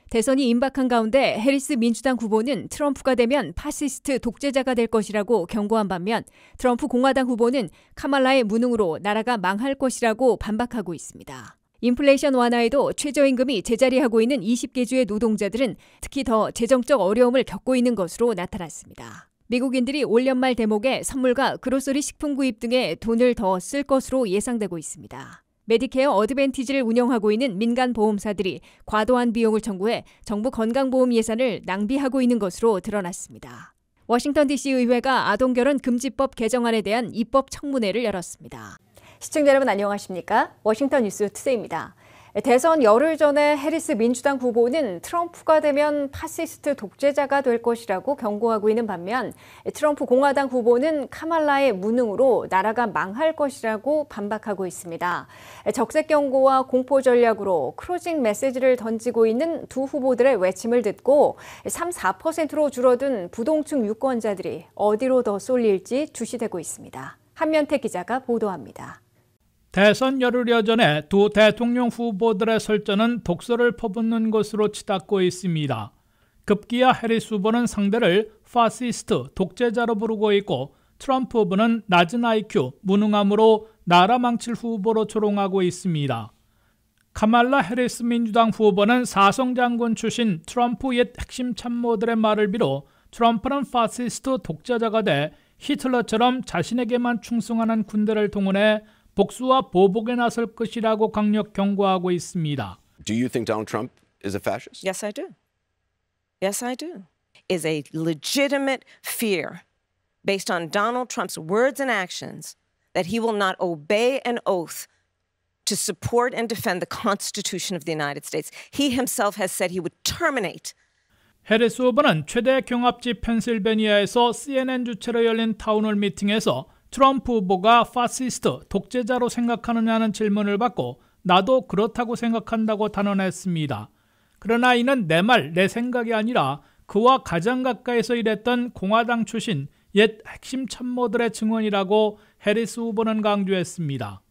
대선이 임박한 가운데 해리스 민주당 후보는 트럼프가 되면 파시스트 독재자가 될 것이라고 경고한 반면 트럼프 공화당 후보는 카말라의 무능으로 나라가 망할 것이라고 반박하고 있습니다. 인플레이션 완화에도 최저임금이 제자리하고 있는 20개 주의 노동자들은 특히 더 재정적 어려움을 겪고 있는 것으로 나타났습니다. 미국인들이 올 연말 대목에 선물과 그로서리 식품 구입 등에 돈을 더 쓸 것으로 예상되고 있습니다. 메디케어 어드밴티지를 운영하고 있는 민간 보험사들이 과도한 비용을 청구해 정부 건강보험 예산을 낭비하고 있는 것으로 드러났습니다. 워싱턴 DC 의회가 아동결혼 금지법 개정안에 대한 입법 청문회를 열었습니다. 시청자 여러분 안녕하십니까? 워싱턴 뉴스 투데이입니다. 대선 열흘 전에 해리스 민주당 후보는 트럼프가 되면 파시스트 독재자가 될 것이라고 경고하고 있는 반면 트럼프 공화당 후보는 카말라의 무능으로 나라가 망할 것이라고 반박하고 있습니다. 적색 경고와 공포 전략으로 크로징 메시지를 던지고 있는 두 후보들의 외침을 듣고 3-4%로 줄어든 부동층 유권자들이 어디로 더 쏠릴지 주시되고 있습니다. 한면택 기자가 보도합니다. 대선 열흘여 전에 두 대통령 후보들의 설전은 독서를 퍼붓는 것으로 치닫고 있습니다. 급기야 해리스 후보는 상대를 파시스트, 독재자로 부르고 있고 트럼프 후보는 낮은 IQ, 무능함으로 나라 망칠 후보로 조롱하고 있습니다. 카말라 해리스 민주당 후보는 사성장군 출신 트럼프 옛 핵심 참모들의 말을 비롯 트럼프는 파시스트 독재자가 돼 히틀러처럼 자신에게만 충성하는 군대를 동원해 복수와 보복에 나설 것이라고 강력 경고하고 있습니다. Do you think Donald Trump is a fascist? Yes, I do. Yes, I do. Is a legitimate fear based on Donald Trump's words and actions that he will not obey an oath to support and defend the Constitution of the United States. He himself has said he would terminate. 해리스 후보는 최대 경합지 펜실베니아에서 CNN 주최로 열린 타운홀 미팅에서 트럼프 후보가 파시스트, 독재자로 생각하느냐는 질문을 받고 나도 그렇다고 생각한다고 단언했습니다. 그러나 이는 내 말, 내 생각이 아니라 그와 가장 가까이서 일했던 공화당 출신 옛 핵심 참모들의 증언이라고 해리스 후보는 강조했습니다.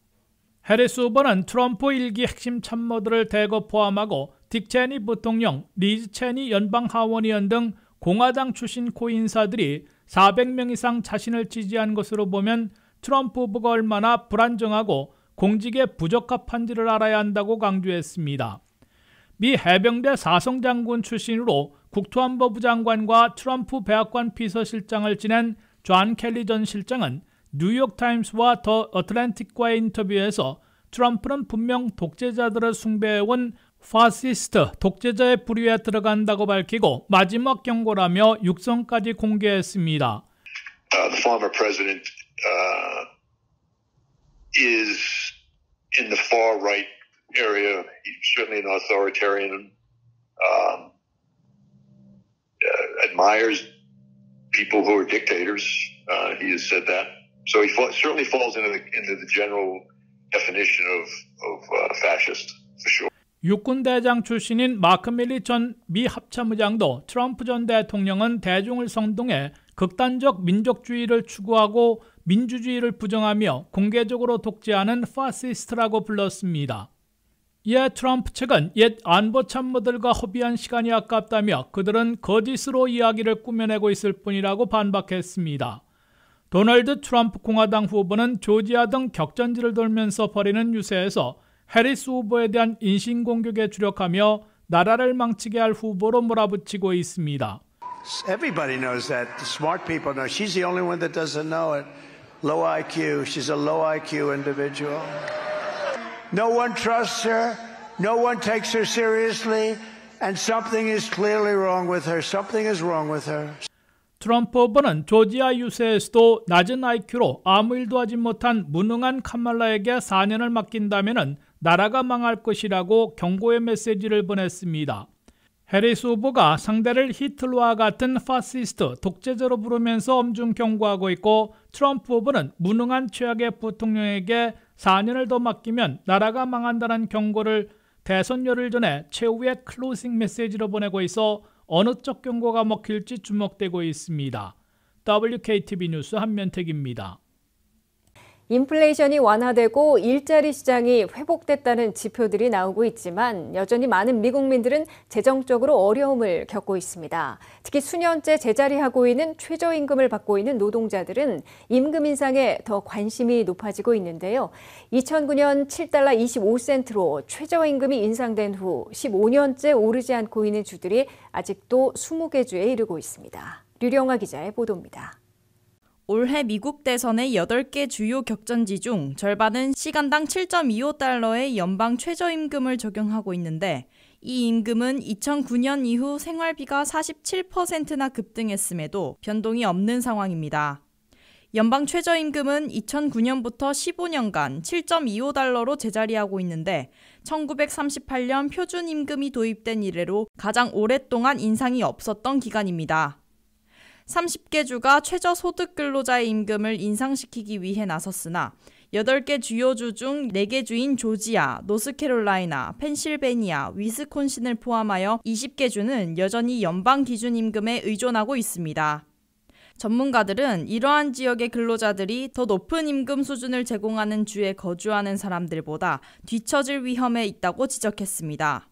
해리스 후보는 트럼프 일기 핵심 참모들을 대거 포함하고 딕 체니 부통령, 리즈 체니 연방 하원의원 등 공화당 출신 고인사들이 400명 이상 자신을 지지한 것으로 보면 트럼프 후보가 얼마나 불안정하고 공직에 부적합한지를 알아야 한다고 강조했습니다. 미 해병대 사성장군 출신으로 국토안보부 장관과 트럼프 백악관 비서실장을 지낸 존 켈리 전 실장은 뉴욕타임스와 더 어틀랜틱과의 인터뷰에서 트럼프는 분명 독재자들을 숭배해온 파시스트, 독재자의 부류에 들어간다고 밝히고 마지막 경고라며 육성까지 공개했습니다. The former president is in the far right area. He's certainly an authoritarian. Admires people who are dictators. He has said that. So he certainly falls into the general definition of fascist, for sure. 육군대장 출신인 마크 밀리 전 미 합참의장도 트럼프 전 대통령은 대중을 선동해 극단적 민족주의를 추구하고 민주주의를 부정하며 공개적으로 독재하는 파시스트라고 불렀습니다. 이에 트럼프 측은 옛 안보 참모들과 허비한 시간이 아깝다며 그들은 거짓으로 이야기를 꾸며내고 있을 뿐이라고 반박했습니다. 도널드 트럼프 공화당 후보는 조지아 등 격전지를 돌면서 벌이는 유세에서 해리스 후보에 대한 인신공격에 주력하며 나라를 망치게 할 후보로 몰아붙이고 있습니다. Everybody knows that. The smart people know. She's the only one that doesn't know it. Low IQ. She's a low IQ individual. No one trusts her. No one takes her seriously. And something is clearly wrong with her. Something is wrong with her. 트럼프 후보는 조지아 유세에서도 낮은 IQ로 아무 일도 하지 못한 무능한 카말라에게 4년을 맡긴다면 나라가 망할 것이라고 경고의 메시지를 보냈습니다. 해리스 후보가 상대를 히틀러와 같은 파시스트, 독재자로 부르면서 엄중 경고하고 있고 트럼프 후보는 무능한 최악의 부통령에게 4년을 더 맡기면 나라가 망한다는 경고를 대선 열흘 전에 최후의 클로징 메시지로 보내고 있어 어느 쪽 경고가 먹힐지 주목되고 있습니다. WKTV 뉴스 한면택입니다. 인플레이션이 완화되고 일자리 시장이 회복됐다는 지표들이 나오고 있지만 여전히 많은 미국민들은 재정적으로 어려움을 겪고 있습니다. 특히 수년째 제자리하고 있는 최저임금을 받고 있는 노동자들은 임금 인상에 더 관심이 높아지고 있는데요. 2009년 7달러 25센트로 최저임금이 인상된 후 15년째 오르지 않고 있는 주들이 아직도 20개 주에 이르고 있습니다. 류령아 기자의 보도입니다. 올해 미국 대선의 8개 주요 격전지 중 절반은 시간당 7.25달러의 연방 최저임금을 적용하고 있는데 이 임금은 2009년 이후 생활비가 47%나 급등했음에도 변동이 없는 상황입니다. 연방 최저임금은 2009년부터 15년간 7.25달러로 제자리하고 있는데 1938년 표준임금이 도입된 이래로 가장 오랫동안 인상이 없었던 기간입니다. 30개 주가 최저소득 근로자의 임금을 인상시키기 위해 나섰으나 8개 주요 주 중 4개 주인 조지아, 노스캐롤라이나, 펜실베니아, 위스콘신을 포함하여 20개 주는 여전히 연방 기준 임금에 의존하고 있습니다. 전문가들은 이러한 지역의 근로자들이 더 높은 임금 수준을 제공하는 주에 거주하는 사람들보다 뒤처질 위험에 있다고 지적했습니다.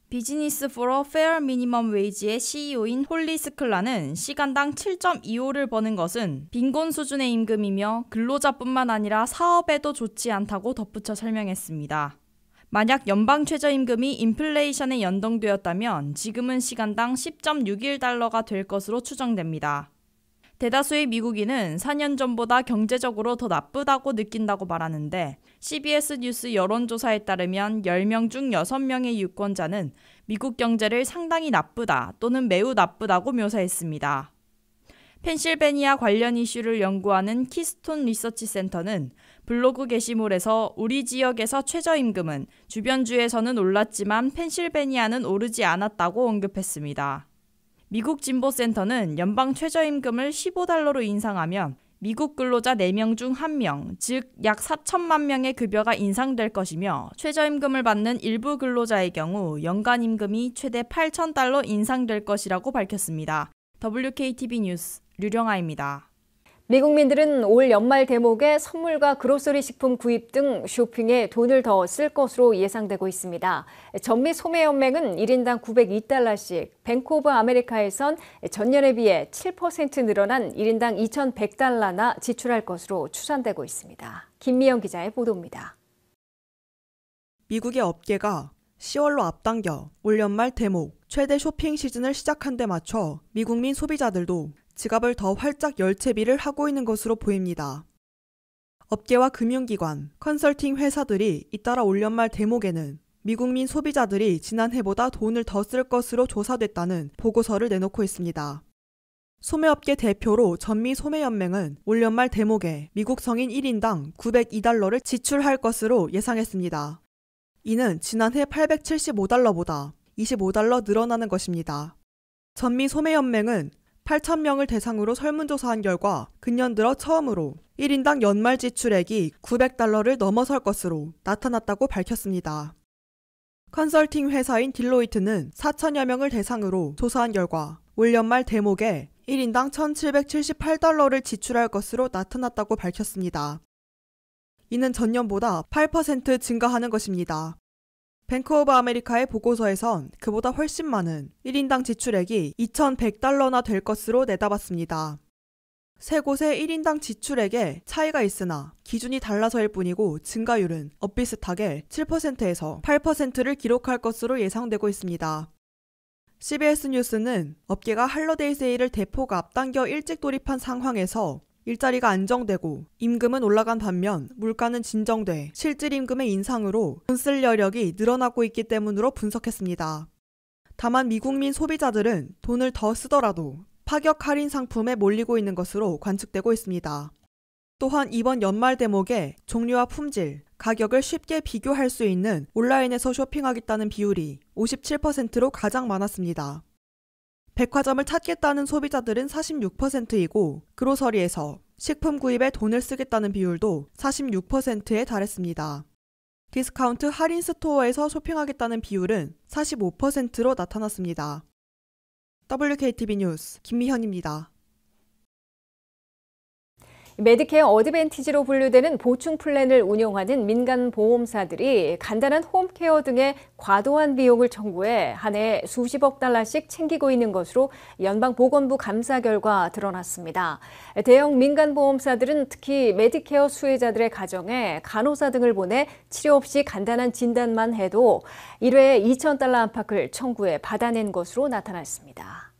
비즈니스 포러 페어 미니멈 웨이지의 CEO인 홀리 스클라는 시간당 7.25를 버는 것은 빈곤 수준의 임금이며 근로자뿐만 아니라 사업에도 좋지 않다고 덧붙여 설명했습니다. 만약 연방 최저임금이 인플레이션에 연동되었다면 지금은 시간당 10.61달러가 될 것으로 추정됩니다. 대다수의 미국인은 4년 전보다 경제적으로 더 나쁘다고 느낀다고 말하는데 CBS 뉴스 여론조사에 따르면 10명 중 6명의 유권자는 미국 경제를 상당히 나쁘다 또는 매우 나쁘다고 묘사했습니다. 펜실베니아 관련 이슈를 연구하는 키스톤 리서치 센터는 블로그 게시물에서 우리 지역에서 최저임금은 주변 주에서는 올랐지만 펜실베니아는 오르지 않았다고 언급했습니다. 미국 진보센터는 연방 최저임금을 15달러로 인상하면 미국 근로자 4명 중 1명, 즉 약 4천만 명의 급여가 인상될 것이며 최저임금을 받는 일부 근로자의 경우 연간 임금이 최대 8,000달러 인상될 것이라고 밝혔습니다. WKTV 뉴스 류령아입니다. 미국민들은 올 연말 대목에 선물과 그로서리 식품 구입 등 쇼핑에 돈을 더 쓸 것으로 예상되고 있습니다. 전미 소매연맹은 1인당 902달러씩, 뱅크 오브 아메리카에선 전년에 비해 7% 늘어난 1인당 2,100달러나 지출할 것으로 추산되고 있습니다. 김미영 기자의 보도입니다. 미국의 업계가 10월로 앞당겨 올 연말 대목 최대 쇼핑 시즌을 시작한 데 맞춰 미국민 소비자들도 지갑을 더 활짝 열 채비를 하고 있는 것으로 보입니다. 업계와 금융기관, 컨설팅 회사들이 잇따라 올 연말 대목에는 미국민 소비자들이 지난해보다 돈을 더 쓸 것으로 조사됐다는 보고서를 내놓고 있습니다. 소매업계 대표로 전미 소매연맹은 올 연말 대목에 미국 성인 1인당 902달러를 지출할 것으로 예상했습니다. 이는 지난해 875달러보다 25달러 늘어나는 것입니다. 전미 소매연맹은 8,000명을 대상으로 설문조사한 결과 근년 들어 처음으로 1인당 연말 지출액이 900달러를 넘어설 것으로 나타났다고 밝혔습니다. 컨설팅 회사인 딜로이트는 4,000여 명을 대상으로 조사한 결과 올 연말 대목에 1인당 1,778달러를 지출할 것으로 나타났다고 밝혔습니다. 이는 전년보다 8% 증가하는 것입니다. 뱅크 오브 아메리카의 보고서에선 그보다 훨씬 많은 1인당 지출액이 2,100달러나 될 것으로 내다봤습니다. 세 곳의 1인당 지출액에 차이가 있으나 기준이 달라서일 뿐이고 증가율은 엇비슷하게 7%에서 8%를 기록할 것으로 예상되고 있습니다. CBS 뉴스는 업계가 할러데이 세일을 대폭 앞당겨 일찍 돌입한 상황에서 일자리가 안정되고 임금은 올라간 반면 물가는 진정돼 실질 임금의 인상으로 돈 쓸 여력이 늘어나고 있기 때문으로 분석했습니다. 다만 미국민 소비자들은 돈을 더 쓰더라도 파격 할인 상품에 몰리고 있는 것으로 관측되고 있습니다. 또한 이번 연말 대목에 종류와 품질, 가격을 쉽게 비교할 수 있는 온라인에서 쇼핑하겠다는 비율이 57%로 가장 많았습니다. 백화점을 찾겠다는 소비자들은 46%이고 그로서리에서 식품 구입에 돈을 쓰겠다는 비율도 46%에 달했습니다. 디스카운트 할인 스토어에서 쇼핑하겠다는 비율은 45%로 나타났습니다. WKTV 뉴스 김미현입니다. 메디케어 어드밴티지로 분류되는 보충 플랜을 운영하는 민간 보험사들이 간단한 홈케어 등의 과도한 비용을 청구해 한 해 수십억 달러씩 챙기고 있는 것으로 연방보건부 감사 결과 드러났습니다. 대형 민간 보험사들은 특히 메디케어 수혜자들의 가정에 간호사 등을 보내 치료 없이 간단한 진단만 해도 1회에 2,000달러 안팎을 청구해 받아낸 것으로 나타났습니다.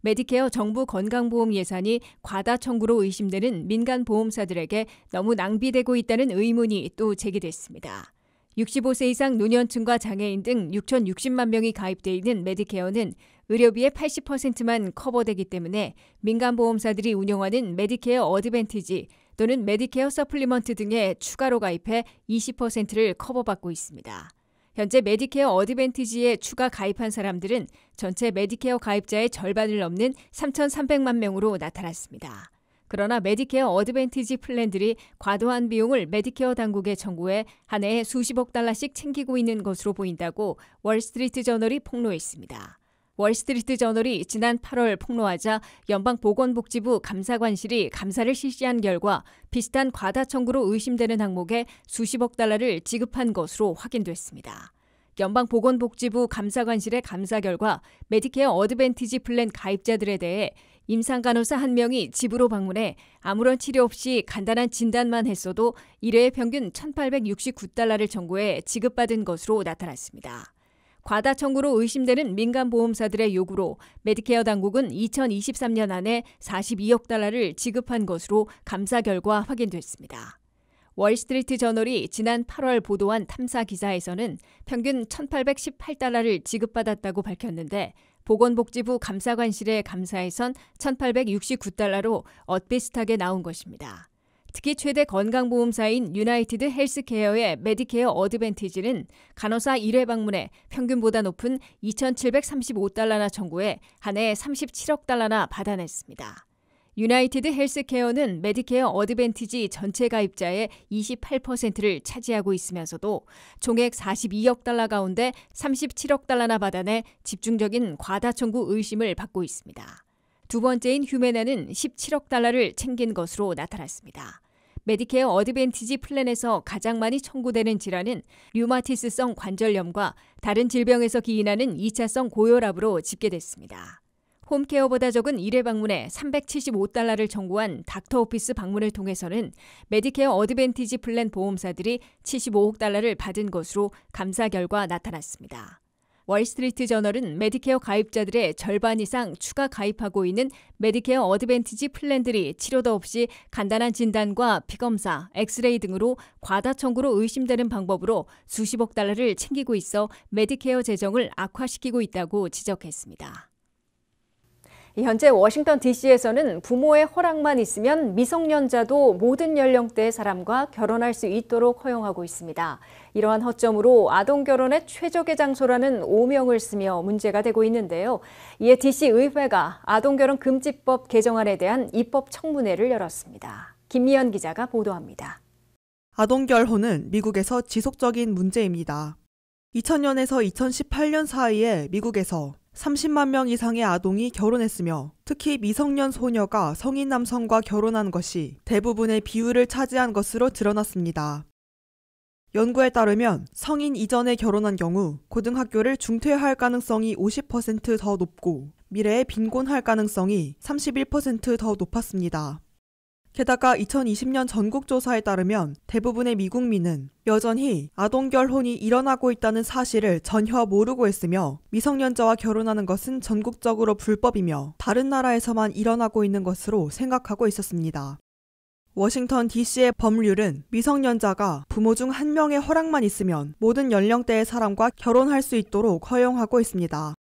메디케어 정부 건강보험 예산이 과다 청구로 의심되는 민간 보험사들에게 너무 낭비되고 있다는 의문이 또 제기됐습니다. 65세 이상 노년층과 장애인 등 6,060만 명이 가입돼 있는 메디케어는 의료비의 80%만 커버되기 때문에 민간 보험사들이 운영하는 메디케어 어드밴티지 또는 메디케어 서플리먼트 등에 추가로 가입해 20%를 커버받고 있습니다. 현재 메디케어 어드밴티지에 추가 가입한 사람들은 전체 메디케어 가입자의 절반을 넘는 3,300만 명으로 나타났습니다. 그러나 메디케어 어드밴티지 플랜들이 과도한 비용을 메디케어 당국에 청구해 한 해에 수십억 달러씩 챙기고 있는 것으로 보인다고 월스트리트 저널이 폭로했습니다. 월스트리트 저널이 지난 8월 폭로하자 연방보건복지부 감사관실이 감사를 실시한 결과 비슷한 과다 청구로 의심되는 항목에 수십억 달러를 지급한 것으로 확인됐습니다. 연방보건복지부 감사관실의 감사 결과 메디케어 어드밴티지 플랜 가입자들에 대해 임상간호사 1명이 집으로 방문해 아무런 치료 없이 간단한 진단만 했어도 1회에 평균 1,869달러를 청구해 지급받은 것으로 나타났습니다. 과다 청구로 의심되는 민간 보험사들의 요구로 메디케어 당국은 2023년 안에 42억 달러를 지급한 것으로 감사 결과 확인됐습니다. 월스트리트 저널이 지난 8월 보도한 탐사 기사에서는 평균 1,818달러를 지급받았다고 밝혔는데 보건복지부 감사관실의 감사에선 1,869달러로 엇비슷하게 나온 것입니다. 특히 최대 건강보험사인 유나이티드 헬스케어의 메디케어 어드밴티지는 간호사 1회 방문에 평균보다 높은 2,735달러나 청구해 한 해 37억 달러나 받아냈습니다. 유나이티드 헬스케어는 메디케어 어드밴티지 전체 가입자의 28%를 차지하고 있으면서도 총액 42억 달러 가운데 37억 달러나 받아내 집중적인 과다 청구 의심을 받고 있습니다. 두 번째인 휴메나는 17억 달러를 챙긴 것으로 나타났습니다. 메디케어 어드밴티지 플랜에서 가장 많이 청구되는 질환은 류마티스성 관절염과 다른 질병에서 기인하는 2차성 고혈압으로 집계됐습니다. 홈케어보다 적은 1회 방문에 375달러를 청구한 닥터오피스 방문을 통해서는 메디케어 어드밴티지 플랜 보험사들이 75억 달러를 받은 것으로 감사 결과 나타났습니다. 월스트리트 저널은 메디케어 가입자들의 절반 이상 추가 가입하고 있는 메디케어 어드밴티지 플랜들이 치료도 없이 간단한 진단과 피검사, 엑스레이 등으로 과다 청구로 의심되는 방법으로 수십억 달러를 챙기고 있어 메디케어 재정을 악화시키고 있다고 지적했습니다. 현재 워싱턴 DC에서는 부모의 허락만 있으면 미성년자도 모든 연령대의 사람과 결혼할 수 있도록 허용하고 있습니다. 이러한 허점으로 아동결혼의 최적의 장소라는 오명을 쓰며 문제가 되고 있는데요. 이에 DC 의회가 아동결혼 금지법 개정안에 대한 입법 청문회를 열었습니다. 김미연 기자가 보도합니다. 아동결혼은 미국에서 지속적인 문제입니다. 2000년에서 2018년 사이에 미국에서 30만 명 이상의 아동이 결혼했으며 특히 미성년 소녀가 성인 남성과 결혼한 것이 대부분의 비율을 차지한 것으로 드러났습니다. 연구에 따르면 성인 이전에 결혼한 경우 고등학교를 중퇴할 가능성이 50% 더 높고 미래에 빈곤할 가능성이 31% 더 높았습니다. 게다가 2020년 전국조사에 따르면 대부분의 미국민은 여전히 아동결혼이 일어나고 있다는 사실을 전혀 모르고 있으며 미성년자와 결혼하는 것은 전국적으로 불법이며 다른 나라에서만 일어나고 있는 것으로 생각하고 있었습니다. 워싱턴 DC의 법률은 미성년자가 부모 중 한 명의 허락만 있으면 모든 연령대의 사람과 결혼할 수 있도록 허용하고 있습니다.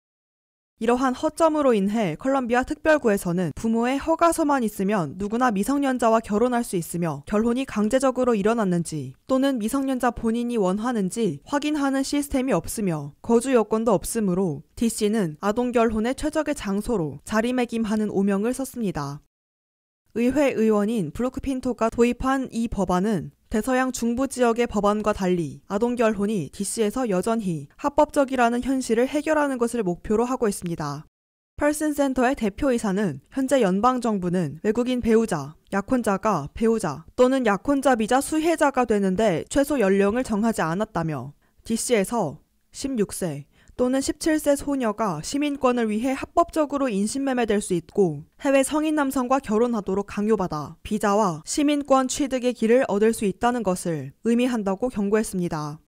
이러한 허점으로 인해 컬럼비아 특별구에서는 부모의 허가서만 있으면 누구나 미성년자와 결혼할 수 있으며 결혼이 강제적으로 일어났는지 또는 미성년자 본인이 원하는지 확인하는 시스템이 없으며 거주 여건도 없으므로 DC는 아동결혼의 최적의 장소로 자리매김하는 오명을 썼습니다. 의회 의원인 브루크 핀토가 도입한 이 법안은 대서양 중부 지역의 법안과 달리 아동결혼이 DC에서 여전히 합법적이라는 현실을 해결하는 것을 목표로 하고 있습니다. 펄슨 센터의 대표이사는 현재 연방정부는 외국인 배우자, 약혼자가 배우자 또는 약혼자비자 수혜자가 되는데 최소 연령을 정하지 않았다며 DC에서 16세 또는 17세 소녀가 시민권을 위해 합법적으로 인신매매될 수 있고 해외 성인 남성과 결혼하도록 강요받아 비자와 시민권 취득의 길을 얻을 수 있다는 것을 의미한다고 경고했습니다.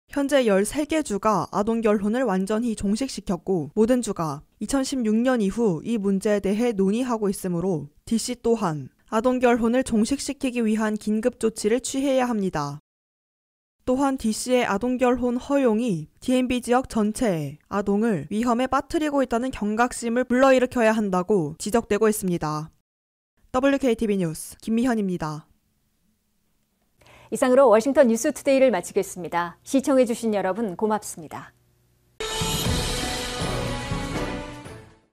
현재 13개 주가 아동결혼을 완전히 종식시켰고 모든 주가 2016년 이후 이 문제에 대해 논의하고 있으므로 DC 또한 아동결혼을 종식시키기 위한 긴급조치를 취해야 합니다. 또한 DC의 아동결혼 허용이 DMB 지역 전체에 아동을 위험에 빠뜨리고 있다는 경각심을 불러일으켜야 한다고 지적되고 있습니다. WKTV 뉴스 김미현입니다. 이상으로 워싱턴 뉴스투데이를 마치겠습니다. 시청해주신 여러분 고맙습니다.